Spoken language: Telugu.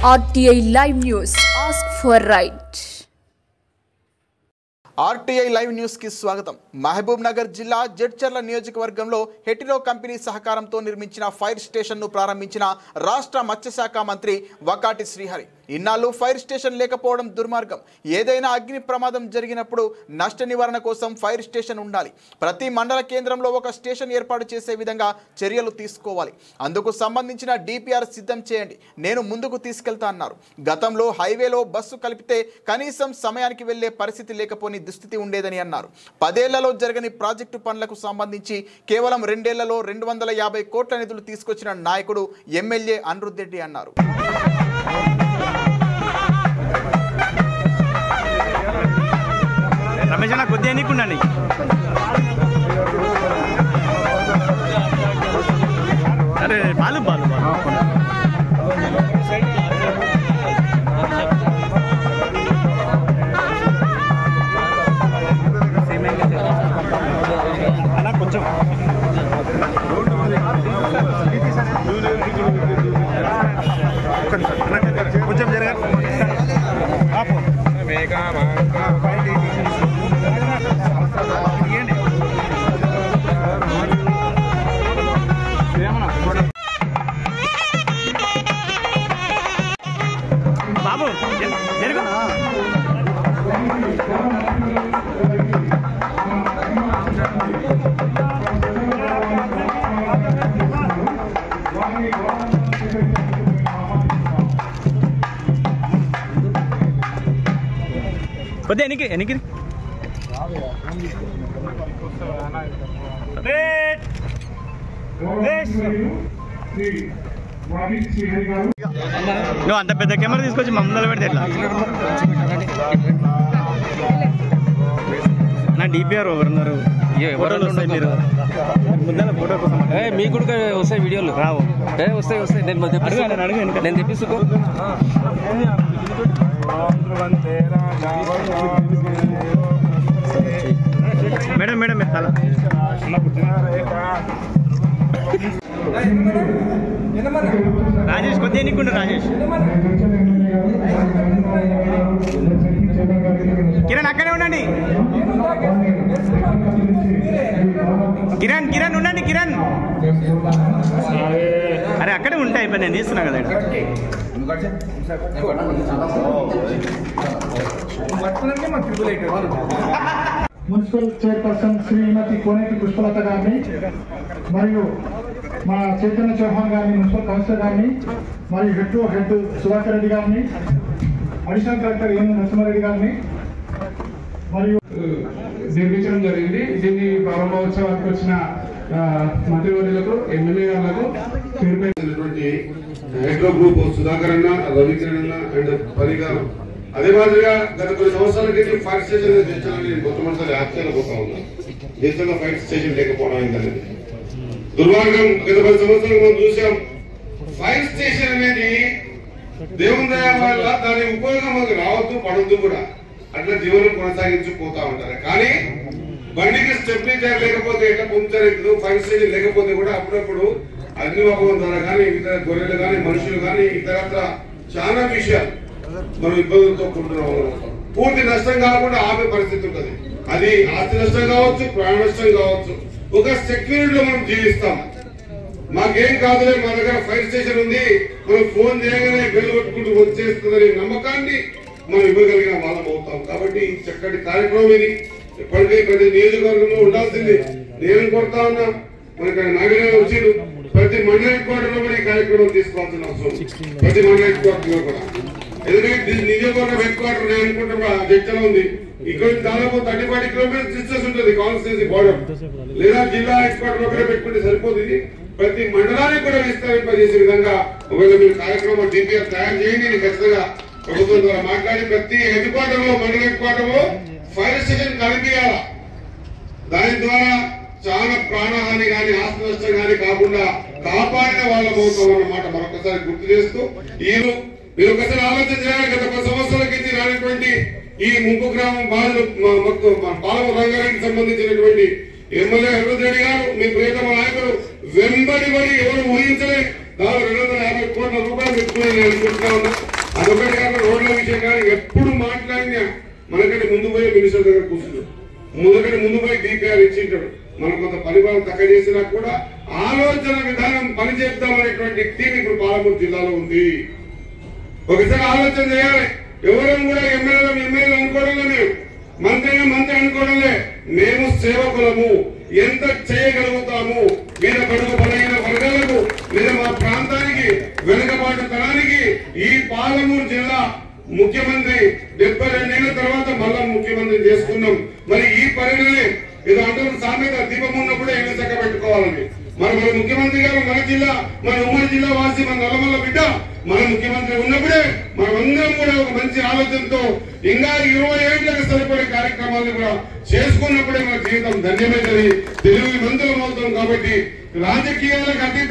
RTI Live News. Ask for right. RTI live news కి స్వాగతం. మహబూబ్ నగర్ జిల్లా జడ్చర్ల నియోజకవర్గంలో హెటిరో కంపెనీ సహకారంతో నిర్మించిన ఫైర్ స్టేషన్ ను ప్రారంభించిన రాష్ట్ర మత్స్యశాఖ మంత్రి వకాటి శ్రీహరి. ఇన్నాళ్ళు ఫైర్ స్టేషన్ లేకపోవడం దుర్మార్గం. ఏదైనా అగ్ని ప్రమాదం జరిగినప్పుడు నష్ట నివారణ కోసం ఫైర్ స్టేషన్ ఉండాలి. ప్రతి మండల కేంద్రంలో ఒక స్టేషన్ ఏర్పాటు చేసే విధంగా చర్యలు తీసుకోవాలి. అందుకు సంబంధించిన DPR సిద్ధం చేయండి, నేను ముందుకు తీసుకెళ్తా అన్నారు. గతంలో హైవేలో బస్సు కలిపితే కనీసం సమయానికి వెళ్లే పరిస్థితి లేకపోని దుస్థితి ఉండేదని అన్నారు. 10 ఏళ్లలో జరగని ప్రాజెక్టు పనులకు సంబంధించి కేవలం 2 ఏళ్లలో 250 కోట్ల నిధులు తీసుకొచ్చిన నాయకుడు ఎమ్మెల్యే అనిరుద్ రెడ్డి అన్నారు. రమేష్ కొద్దిగా ఎన్నికుండండి. అరే బాలు బాలు అలా కొంచెం కొంచెం జరగ బాబు జరుగు. కొద్దిగా ఎనికి నువ్వు అంత పెద్ద కెమెరా తీసుకొచ్చి మా ముందర పెడితే ఎట్లా? నా DPR ఎవరున్నారు? ఫోటోలు వస్తాయి, మీరు ముందర ఫోటో కోసం మీకు కూడా వస్తాయి, వీడియోలు రావు. వస్తాయి నేను తెప్పిసుకో. మేడం మేడం చాలా రాజేష్ కొద్దిగా ఎన్నికుండు. రాజేష్ కిరణ్ అక్కడే ఉండండి. కిరణ్ ఉండండి. కిరణ్ అరే అక్కడే ఉంటాయి, ఇప్పుడు నేను తీస్తున్నా కదా. మున్సిపల్ చైర్పర్సన్ శ్రీమతి కోనేటి పుష్పలత గారిని మరియు మా చైతన్య చౌహాన్ గారిని, మున్సిపల్ కౌన్సిలర్ గారిని, మరియు హెడ్ సుధాకర్ రెడ్డి గారిని, అడిషనల్ కలెక్టర్ ఎన్ నరసింహారెడ్డి గారిని మరియు నిర్మించడం జరిగింది. దీన్ని ప్రారంభోత్సవానికి వచ్చిన మంత్రివర్యులకు, ఎమ్మెల్యే గారులకు పేరుపైనటువంటి హెడ్రో గ్రూప్ సుధాకర్ అన్న, రవికిరణ్ అన్న అండ్ పరిగారు. అదే మాదిరిగా గత కొన్ని సంవత్సరాల క్రితం ఫైర్ స్టేషన్ తెచ్చాలని మొట్టమొదటిసారి ఆశ్చర్యపోతా ఉన్నాం. దేశంలో ఫైర్ స్టేషన్ లేకపోవడం అనేది దుర్మార్గం. గత 10 సంవత్సరాలు మనం చూసాం. ఫైర్ స్టేషన్ అనేది దేవుని దయ వల్ల దాని ఉపయోగం మనకు రావద్దు, పడద్దు కూడా. అట్లా జీవనం కొనసాగించుకుపోతా ఉంటారు. కానీ బండికి స్టెప్నీ టైర్ లేకపోతే ఎట్లా పొందుతారు, ఫైర్ స్టేషన్ లేకపోతే కూడా అప్పుడప్పుడు అగ్నివాపం ద్వారా కానీ, ఇతర గొర్రెలు కానీ, మనుషులు కానీ, ఇతరత్ర చాలా విషయాలు మనం ఇబ్బందులతో కూడుతున్నాం. పూర్తి నష్టం కాకుండా ఆపే పరిస్థితి ఉంటుంది. అది ఆస్తి నష్టం కావచ్చు, ప్రాణ నష్టం కావచ్చు. ఒక సెక్యూరిటీలో మనం జీవిస్తాం. మాకేం కాదులే, మా దగ్గర ఫైర్ స్టేషన్ ఉంది, మనం ఫోన్ చేయగానే బెల్ కొట్టుకుంటూ వచ్చేస్తుందనే నమ్మకాన్ని మనం ఇవ్వగలిగిన వాళ్ళం అవుతాం. కాబట్టి చక్కటి కార్యక్రమం ఇది. ఎప్పటికీ ప్రతి నియోజకవర్గంలో ఉండాల్సింది. నేను కొడతా ఉన్నా, మనకి నాగరాజు వచ్చిండు. ప్రతి మండల హెడ్ క్వార్టర్ లో కూడా ఈ కార్యక్రమం తీసుకోవాల్సిన అవసరం. ప్రతి మండల హెడ్ క్వార్టర్ లో కూడా, ఎందుకంటే నియోజకవర్గం హెడ్ క్వార్టర్ నేను అనుకుంటున్నా జడ్చలో ఉంది. ఇక్కడ దాదాపు 30-40 కిలోమీటర్స్ డిస్టెన్స్ ఉంటుంది కాన్స్టిట్యూన్సీ బోర్డర్. లేదా జిల్లా హెడ్ క్వార్టర్ లో కూడా పెట్టుకుంటే సరిపోతుంది. ప్రతి మండలానికి కూడా విస్తరింపజేసే విధంగా ఒకవేళ మీరు కార్యక్రమం DPR తయారు చేయండి. ఖచ్చితంగా ప్రభుత్వం ద్వారా మాట్లాడి ప్రతి హెడ్ క్వార్టర్ లో, మండల హెడ్ క్వార్టర్ లో ఫైర్ స్టేషన్ కలిపియాల. దాని ద్వారా చాలా ప్రాణహాని కానీ, ఆస్తి నష్టం కానీ కాకుండా కాపాడిన వాళ్ళ అవుతాం అన్నమాట మరొకసారి గుర్తు చేస్తూ, మీరు ఒకసారి ఆలోచన చేయాలి. గత 10 సంవత్సరాల కింద రానటువంటి ఈ ముంపు గ్రామం బాధలు పాలమ రంగారెడ్డికి సంబంధించినటువంటి ఎమ్మెల్యే అనిరుద్ రెడ్డి గారు, మీ ప్రియతమ నాయకులు వెంబడి ఎవరు ఊహించలే 250 కోట్ల రూపాయలు పెట్టుకుని నేను అనుకుంటున్నా ఉన్నా. అదొకటి కాక రోడ్ల విషయం కానీ ఎప్పుడు మాట్లాడినా మనకంటే ముందు పోయి మినిస్టర్ దగ్గర కూర్చున్నాడు, ముందు పోయి డిపిఆర్ ఇచ్చింటాడు. మనం కొంత పరిపాలన తక్కువ చేసినా కూడా ఆలోచన విధానం పనిచేద్దామనేటువంటి టీం ఇప్పుడు పాలమూరు జిల్లాలో ఉంది. ఒకసారి ఆలోచన చేయాలి. ఎవరం కూడా ఎమ్మెల్యేలు అనుకోవడంలే, మేము మంత్రి అనుకోవడంలే. మేము సేవకులము, ఎంత చేయగలుగుతాము మీద బడుగు బలహీన వర్గాలకు లేదా మా ప్రాంతానికి వెనుకబాటుతనానికి ఈ పాలమూరు జిల్లా ముఖ్యమంత్రి 72 ఏళ్ల తర్వాత మళ్ళా ముఖ్యమంత్రి చేసుకున్నాం. మరి ఈ పరిణామే ఇది అంటారు సామెత, దీపం ఉన్నప్పుడే ఇల్లు చక్క పెట్టుకోవాలని. మన ముఖ్యమంత్రి గారు మన జిల్లా, మన ఉమ్మడి జిల్లా వాసి, మన నల్లమల్ల బిడ్డ మన ముఖ్యమంత్రి ఉన్నప్పుడే మనమందరం కూడా ఒక మంచి ఆలోచనతో ఇంకా 20 ఏళ్లకు సరిపడే కార్యక్రమాలను కూడా చేసుకున్నప్పుడే మన జీవితం ధన్యమైనది. తెలుగు మంత్రులం అవుతాం. కాబట్టి రాజకీయాలకు అతీత